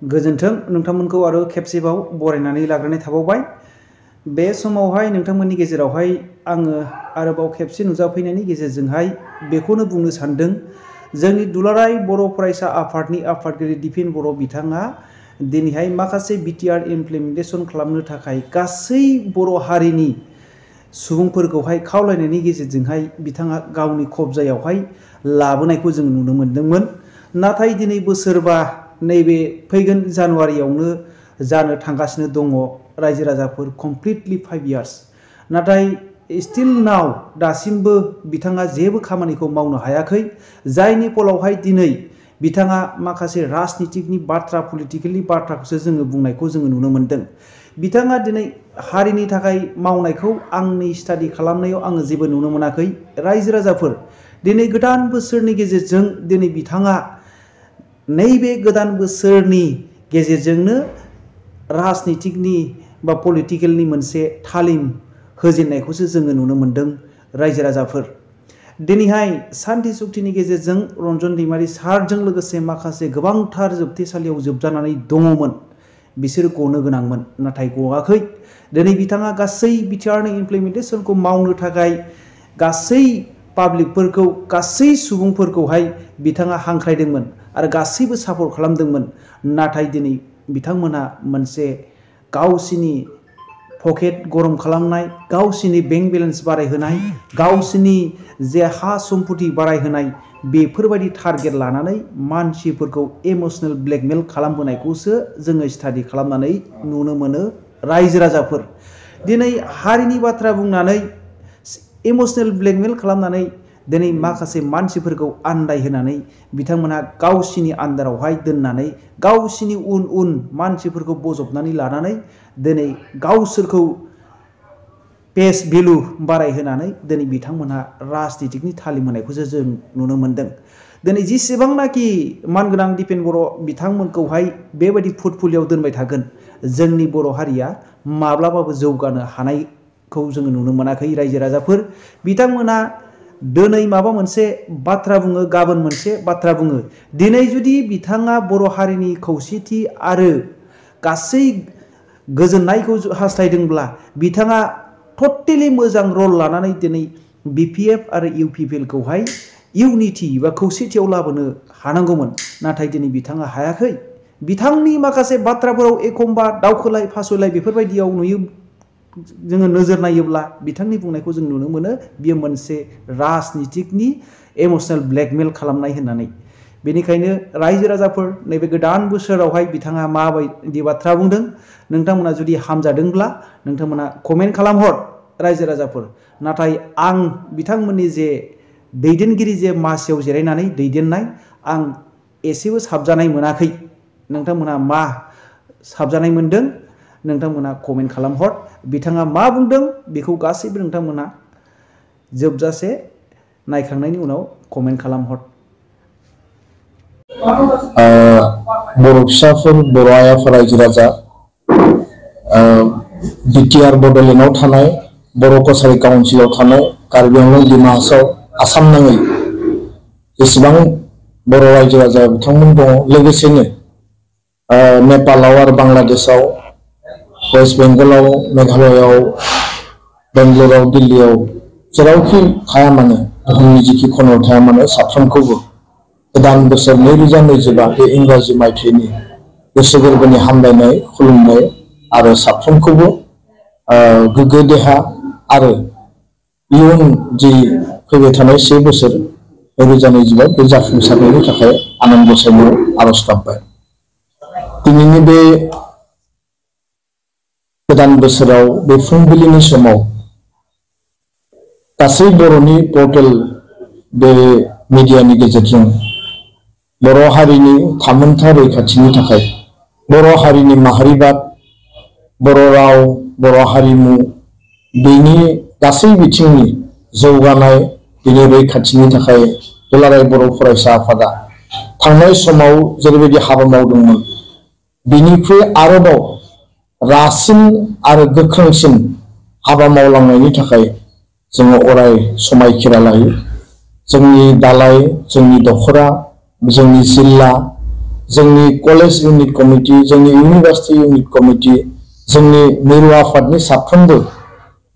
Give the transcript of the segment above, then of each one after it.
गोजोन्थों नोंथांमोनखौ आरो खेबसेबाव बरायनानै लाग्रोनाय थाबावबाय। बे समावहाय नोंथांमोननि गेजेरावहाय आङो आरोबाव खेबसे नुजाफैनायनि गेजेरजोंहाय बेखौनो बुंनो सानदों, जोंनि दुलाराय बर' फरायसा आफादनि आफादगिरि दिपेन बर' बिथाङा दिनैहाय माखासे बिटिआर इमप्लिमेन्टेसन खालामनो थाखाय गासै बर' हारिनि सुबुंफोरखौहाय खावलायनायनि गेजेरजोंहाय बिथाङा गावनि कब्जायावहाय लाबोनायखौ जों नुनो मोन्दोंमोन। नाथाय दिनै बोसोरबा नैबे फैगोन जानुवारियावनो जानो थांगासिनो दङ रायजो राजाफोर कमप्लिटलि 5 इयार्स। नाथाय स्टिल नाव दासिमबो बिथाङा जेबो खामानिखौ मावनो हायाखै, जायनि फलावहाय दिनै बिथाङा माखासे राजनितिकनि बाथ्रा पलिटिकेलनि बाथ्राखौसो जोङो बुंनायखौ जोङो नुनो मोन्दों। बिथाङा दिनै हारिनि थाखाय मावनायखौ आंनि स्टाडि खालामनायाव आङो जेबो नुनो मोनाखै। रायजो राजाफोर दिनै गोदान बोसोरनि गेजेरजों दिनै बिथाङा नैबे गोदान बोसोरनि गेजेरजोंनो राजनितिकनि बा पलिटिकेलनि मोनसे तालिम होजेननायखौसो जोङो नुनो मोन्दों। रायजो राजाफोर दिनैहाय सान्ति चुक्तिनि गेजेरजों रन्जन दैमारि सारजों लोगोसे माखासे गोबांथार जोबथेसालियाव जोबजानानै दङमोन, बिसोर गनो गोनांमोन नाथाय गवाखै। दिनै बिथाङा गासै बिटिआरनि इमप्लिमेन्टेसनखौ मावनो थाखाय गासै पाब्लिकफोरखौ गासै सुबुंफोरखौहाय बिथाङा हांख्रायदोंमोन आरो गासैबो सापर्ट खालामदोंमोन। नाथाय दिनै बिथांमोना मोनसे गावसिनि पकेट गरम खालामनाय, गावसिनि बेंक बेलेन्स बारायहोनाय, गावसिनि जे हा सम्पति बारायहोनाय बेफोरबायदि टारगेट लानानै मानसिफोरखौ इमोसनेल ब्लेकमेल खालामबोनायखौसो जोङो स्टाडि खालामनानै नुनो मोनो। रायजो राजाफोर दिनै हारिनि बाथ्रा बुंनानै इमोसनेल ब्लेकमेल खालामनानै दिनै माखासे मानसिफोरखौ आन्दायहोनानै बिथांमोनहा गावसिनि आन्दारावहाय दोननानै गावसिनि उन उन मानसिफोरखौ बजबनानै लानानै दिनै गावसोरखौ पेस भेलु बारायहोनानै दिनै बिथांमोनहा राजनितिकनि तालिम होनायखौसो जों नुनो मोन्दों। दिनै जेसेबांनाखि मानगोनां दिपेन बर' बिथांमोनखौहाय बेबायदि पुर्टफलिय'आव दोनबाय थागोन, जोंनि बर' हारिया माब्लाबाबो जौगानो हानायखौ जोङो नुनो मोनाखै। रायजो राजाफोर बिथांमोना दिनै माबा मोनसे बाथ्रा बुङो, गाबोन मोनसे बाथ्रा बुङो। दिनै जुदि बिथाङा बर' हारिनि खौसेथि आरो गासै गोजोननायखौ हास्थायदोंब्ला बिथाङा टटेलि मोजां रल लानानै दिनै बिपिएफ आरो इउपिपिएलखौहाय इउनिटि बा खौसेथियाव लाबोनो हानांगौमोन। नाथाय दिनै बिथाङा हायाखै। बिथांनि माखासे बाथ्राफोराव एखमबा दावखोलाय फासयलाय बेफोरबायदियाव नुयो। जोङो नोजोर नायोब्ला बिथांनि बुंनायखौ जों नुनो मोनो बियो मोनसे राजनितिकनि इमोसनेल ब्लेकमेल खालामनाय होननानै। बेनिखायनो रायजो राजाफोर नैबे गोदान बोसोरावहाय बिथाङा माबायदि बाथ्रा बुंदों, नोंथांमोना जुदि हामजादोंब्ला नोंथांमोना कमेन्ट खालामहर रायजो राजाफोर। नाथाय आं बिथांमोननि जे दैदेनगिरि जे मासियाव जिरायनानै दैदेननाय, आं एसेबो साबजानाय मोनाखै। नोंथांमोना मा साबजानाय मोनदों नोंथांमोना कमेन्ट खालामहर। बिथाङा मा बुंदों बेखौ गासैबो नोंथांमोना जोबजासे नायखांनायनि उनाव कमेन्ट खालामहर। बर' फिसाफोर, बर' आइ आफा, रायजो राजा, बिटिआर बड'लेण्डआव थानाय, बर' कसारि काउन्सिलाव थानाय, कार्बि आंलं डिमा हासाव आसाम नाङै जेसेबां बर' रायजो राजा बिथांमोन दङ, लोगोसेनो नेपालाव आरो बांलादेशआव, वेस्ट बेंगलाव, मेघालयआव, बेंगलराव, दिल्लीयाव जेरावखि थाया मानो, बुहुमनि जिखि खनायाव थाया मानो, साफ्रोमखौबो गोदान बोसोर 2025 बे इंराजि मायथाइनि गोसो गोरबोनि हामलायनाय, खुलुमनाय आरो साफ्रोमखौबो गोग्गो देहा आरो इयुन जि फैबाय थानाय 1 बोसोर 2025 बे जाफुंसारनायनि थाखाय आनान गसाइनियाव आरज गाबबाय। दिनैनि बे गोदान बोसोराव बे फुंबिलिनि समाव गासै बर'नि पर्टेल बे मिडियानि गेजेरजों बर' हारिनि थामोनथा रैखाथिनि थाखाय, बर' हारिनि माहारिबाद, बर' राव, बर' हारिमु बेनि गासै बिथिंनि जौगानाय, बेनि रैखाथिनि थाखाय दुलाराय बर' फरायसा आफादा थांनाय समाव जेरैबायदि हाबा मावदोंमोन, बिनिख्रुइ आरोबाव रासिन आरो गोख्रोंसिन हाबा मावलांनायनि थाखाय जोङो अराय समायखिरा लायो। जोंनि दालाय, जोंनि दखरा, जोंनि जिल्ला, जोंनि कलेज इउनिट कमिटि, जोंनि इउनिभार्सिटि इउनिट कमिटि, जोंनि मिरु आफादनि साफ्रोमबो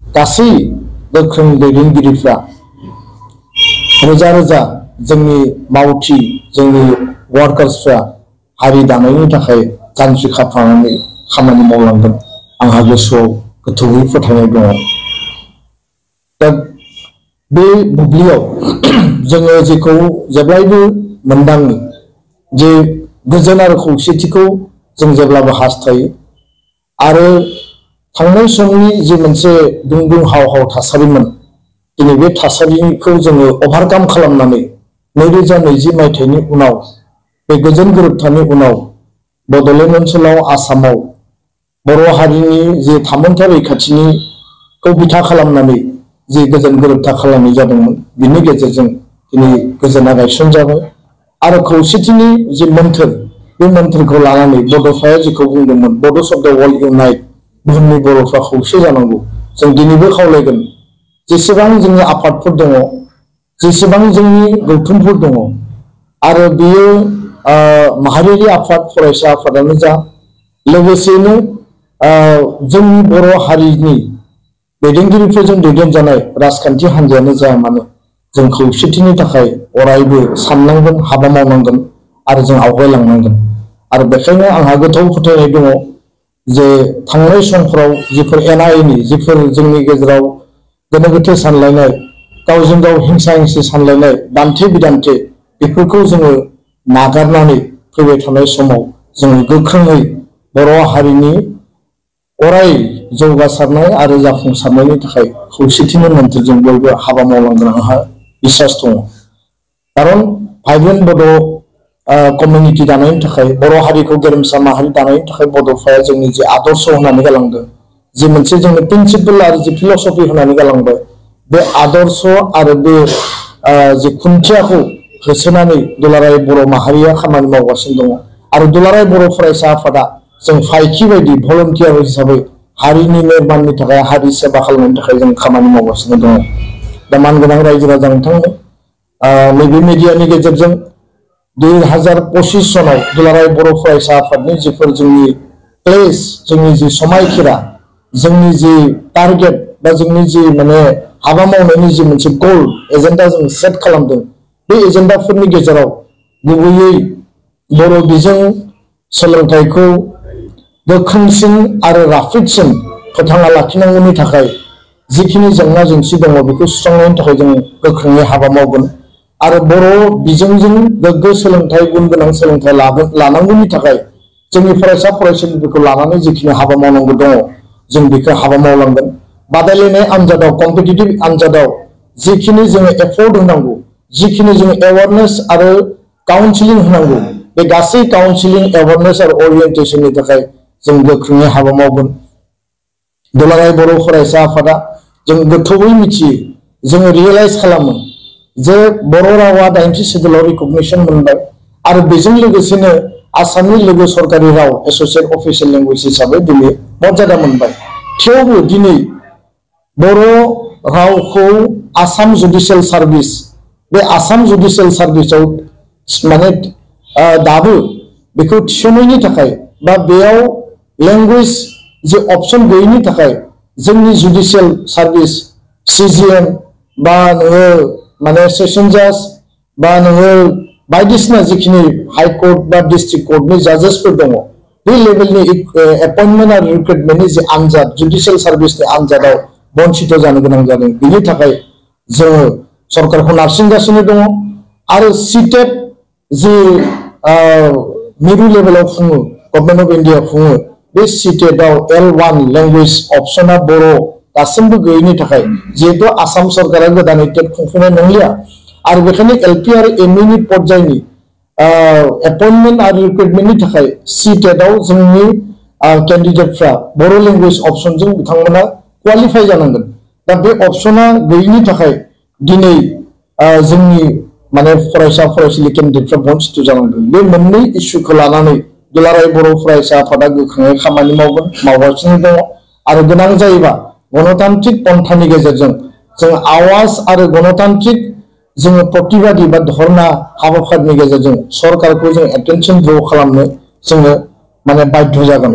गासै गोख्रों दैदेनगिरिफ्रा रोजा रोजा जोंनि मावथि, जोंनि वार्कार्सफ्रा हारि दानायनि थाखाय जानजि खाफ्रानानै खामानि मावलांगोन आंहा गोसोआव गोथौयै फोथायनाय दङ। दा बे बुब्लियाव जोङो जेखौ जेब्लायबो मोनदाङो जे गोजोन आरो खौसेथिखौ जों जेब्लाबो हास्थायो आरो थांनाय समनि जे मोनसे दुं हाव हाव थासारिमोन दिनै बे थासारिखौ जोङो ओभारकाम खालामनानै 2020 मायथाइनि उनाव बे गोजोन गोरोबथानि उनाव बड'लेण्ड ओनसोलाव आसामाव बर' हारिनि जे थामोनथा रैखाथिखौ बिथा खालामनानै जे गोजोन गोरोबथा खालामनाय जादोंमोन बिनि गेजेरजों दिनै गोजोना गायसनजाबाय आरो खौसेथिनि जे मोन्थोर बे मोन्थोरखौ लानानै बड'फाया जेखौ बुंदोंमोन बड'स अफ द वर्ल्ड इउनाइट, बुहुमनि बर'फ्रा खौसे जानांगौ, जों दिनैबो खावलायगोन जेसेबां जोंनि आफादफोर दङ, जेसेबां जोंनि गौथुमफोर दङ आरो बेयो माहारियारि आफाद, फरायसा आफादानो जा, लोगोसेनो जोंनि बर' हारिनि दैदेनगिरिफोरजों दैदेनजानाय राजखान्थि हान्जायानो जाया मानो जों खौसेथिनि थाखाय अरायबो साननांगोन, हाबा मावनांगोन आरो जों आवगायलांनांगोन। आरो बेखायनो आंहा गोथौ फोथायनाय दङ जे थांनाय समफोराव जिफोर एना एनि, जिफोर जोंनि गेजेराव गोनो गोथो सानलायनाय, गावजों गाव हिंसा हिंसि सानलायनाय, दान्थे बिदान्थे, बेफोरखौ जोङो नागारनानै फैबाय थानाय समाव जोङो गोख्रोङै बर' हारिनि अराय जौगासारनाय आरो जाफुंसारनायनि थाखाय खौसेथिनि मोन्थोरजों बयबो हाबा मावलांगोन आंहा बिसास दङ। खारन भाइब्रेन्ट बड' कमिउनिटि दानायनि थाखाय, बर' हारिखौ गेरेमसा माहारि दानायनि थाखाय बड'फाया जोंनि जे आदर्श होनानै गालांदों, जे मोनसे जोंनि प्रिन्सिपल आरो जे फिलसफि होनानै गालांबाय, बे आदर्श आरो बे जे खुन्थियाखौ होसोनानै दुलाराय बर' माहारिया खामानि मावगासिनो दङ आरो दुलाराय बर' फरायसा आफादा जों फायखि बायदि भलन्टियार हिसाबै हारिनि निर्माणनि थाखाय, हारि सेबा खालामनायनि थाखाय जों खामानि मावगासिनो दङ। दा मानगोनां रायजो राजा नोंथांमोन, नैबे मिडियानि गेजेरजों 2025 सनाव दुलाराय बर' फरायसा आफादनि जिफोर जोंनि प्लेस, जोंनि जि समायखिरा, जोंनि जि टारगेट बा जोंनि जि माने हाबा मावनायनि जि मोनसे गोल एजेन्डा जों सेट खालामदों, बे एजेन्डाफोरनि गेजेराव गुबैयै बर' बिजों सोलोंथाइखौ गोख्रोंसिन आरो राफोदसिन फोथांना लाखिनांगौनि थाखाय जिखिनि जेंना जेंसि दङ बेखौ सुस्रांनायनि थाखाय जों गोख्रोङै हाबा मावगोन आरो बर' बिजोंजों गोग्गो सोलोंथाइ, गुन गोनां सोलोंथाइ लानांगौनि थाखाय जोंनि फरायसा फरायसुलिफोरखौ लानानै जिखिनि हाबा मावनांगौ दङ जों बेखौ हाबा मावलांगोन। बादायलायनाय आनजादाव, कम्पिटिटिभ आनजादाव जिखिनि जोङो एफर्ट होनांगौ, जिखिनि जोङो एवारनेस आरो काउन्सिलिं होनांगौ, बे गासै काउन्सिलिं, एवारनेस आरो अरियेन्टेसननि थाखाय जों गोख्रोङै हाबा मावगोन। दुलाराय बर' फरायसा आफादा जों गोथौयै मिथियो, जोङो रियेलाइज खालामो जे बर' रावा 80 सिडुलाव रिकगनिसन मोनबाय आरो बेजों लोगोसेनो आसामनि लोगो सरकारि राव एस'सियेट अफिसियेल लेंगुवेज हिसाबै दिनै मर्यादा मोनबाय। थेवबो दिनै बर' रावखौ आसाम जुडिसियेल सार्भिस, बे आसाम जुडिसियेल सार्भिसाव माने दाबो बेखौ थिसननायनि थाखाय बा बेयाव लेंगुवेज जे अपसन गैयैनि थाखाय जोंनि जुडिसियेल सार्भिस, CGM बा नोङो माने सेसन जाज बा नोङो बायदिसिना जिखिनि हाइकर्ट बा डिस्ट्रिक्ट कर्टनि जाजेसफोर दङ, बे लेभेलनि एपइन्टमेन्ट आरो रिक्रुटमेन्टनि जे आनजाद, जुडिसियेल सार्भिसनि आनजादाव बन्सित जानो गोनां जादों। बिनि थाखाय जोङो सरकारखौ नारसिनगासिनो दङ आरो CTET जि मिरु लेभेलाव खुङो, गभर्नमेन्ट अफ इन्डिया खुङो, बे CTETआव L1 लेंगुवेज अपसना बर' दासिमबो गैयैनि थाखाय, जिहेतु आसाम सरकारा गोदानै टेट खुंफुंनाय नंलिया आरो बेखायनो LP आरो ME पर्यायनि एपइन्टमेन्ट आरो रिक्रुटमेन्टनि थाखाय CTETआव जोंनि केन्डिडेटफ्रा बर' लेंगुवेज अपसनजों बिथांमोना क्वालिफाइ जानांगोन। दा बे अपसना गैयैनि थाखाय दिनै जोंनि माने फरायसा फरायसुलि केन्डिडेटफ्रा बन्सित जानांदों। बे मोननै इस्युखौ लानानै दुलाराय बर' फरायसा आफादा गोख्रोङै खामानि मावगोन, मावगासिनो दङ आरो गोनां जायोबा गणतान्त्रिक पन्थानि गेजेरजों जों आवाज आरो गणतान्त्रिक जोङो प्रतिबादि बा धरना हाबाफारिनि गेजेरजों सरकारखौ जों एटेनसन ड्र खालामनो जोङो माने बाध्य जागोन।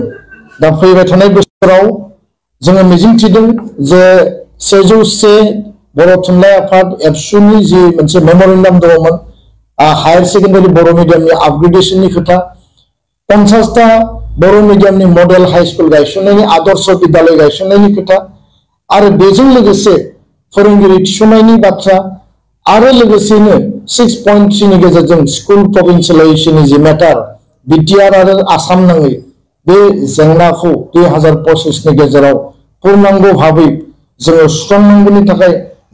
दा फैबाय थानाय बोसोराव जोङो मिजिंथिदों जे 101 बर' थुनलाइ आफाद एबसुनि जि मोनसे मेम'रेन्डाम दङमोन हायार सेकेन्डारि बर' मिडियामनि आपग्रेडेशननि खोथा 50टा बर' मिडियामनि मडेल हाई स्कुल गायसननायनि आदर्श बिद्यालय गायसननायनि खोथा आरो बेजों लोगोसे फोरोंगिरि थिसननायनि बाथ्रा आरो लोगोसेनो 6.3 नि गेजेरजों स्कुल प्रभिन्सियेलाइजेशननि जि मेटार बिटिआर आरो आसाम नाङै बे जेंनाखौ 2025 नि गेजेराव पूर्णांग भाबै जोङो सुस्रांनांगौनि थाखाय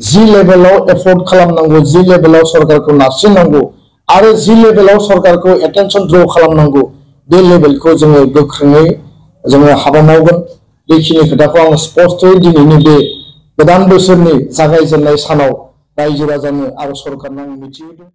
जि लेभेलाव एफर्ट खालामनांगौ जि लेभेलाव सरकारखौ नारसिननांगौ आरो जि लेभेलाव सरकारखौ एटेनसन ड्र खालामनांगौ बे लेभेलखौ जोङो गोख्रोङै जोङो हाबा मावगोन। बेखिनि खोथाखौ आं स्पष्टयै दिनैनि बे गोदान बोसोरनि जागायजेननाय सानाव रायजो राजानो आरो सरकारनो आं मिथिहोदों।